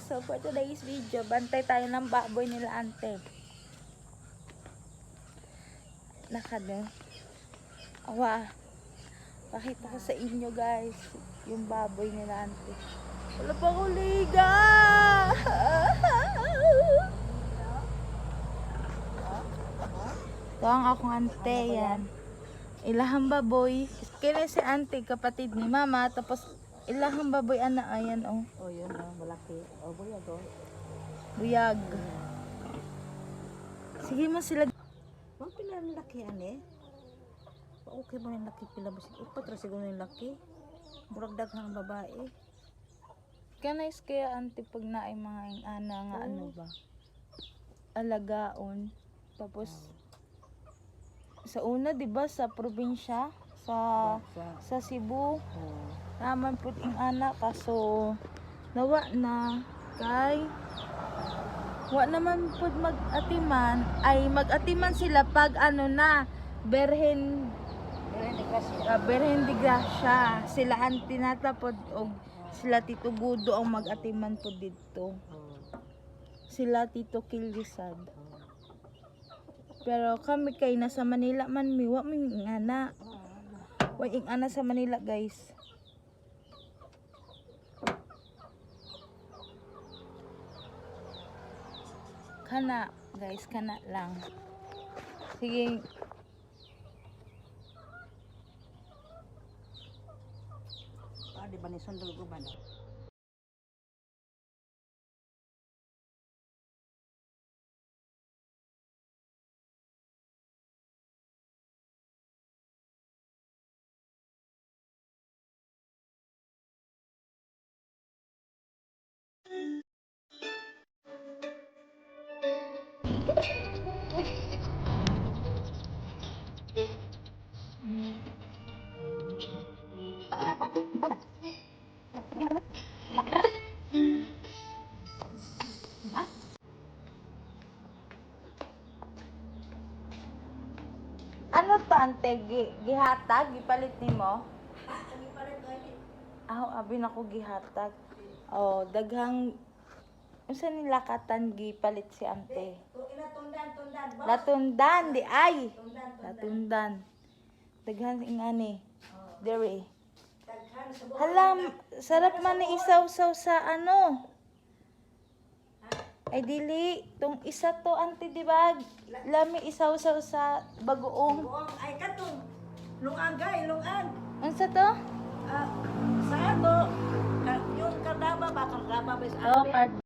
So for today's video, bantay tayo ng baboy nila ante. Nakano. Awa. Pakita ko sa inyo guys, yung baboy nila ante. Wala pa ko liga. Ito ang akong ante yan. Ilahang baboy. Kaya si ante, kapatid ni mama. Tapos ilahang baboy ana ayan oh. Oh, yun oh, malaki. Oh, buyag oh. Buyag. Sige mo sila. Mang pila ng laki ane? Okay mo ng laki pila mo? Upat ra siguro ng laki. Murag daghang babae. Kanais kaya ante pag naay mga ana nga ano ba? Alagaon. Tapos sa una 'di ba sa probinsya sa Cebu. Naman pud ing anak kaso nawa na kay wa naman pud mag-atiman ay mag-atiman sila pag ano na Berhen de Gracia sila anti natapod og sila Tito Gudo ang mag-atiman pud didto sila Tito Kilisad pero kami kay nasa Manila man mi wa mi ingana wa ing ana sa Manila guys. Kana guys, kana lang. Sige. Di ba ni sundol ko ba? Ano to ante? Gihatag? Gipalit nimo? Abi na ko gihatag. Oh, daghang unsa nila katan gipalit si ante? Latundan di ay. Latundan. Daghan ing ani. Dere. Halam, sarap man ni isaw-saw sa ano. Ay dili, tong isa to ante di ba? Lami isaw-saw sa bagoong. Ay katong lungagay, lungan. Unsa to? Sa ato, yung kardaba ba? Kardaba ba sa Oh, atin?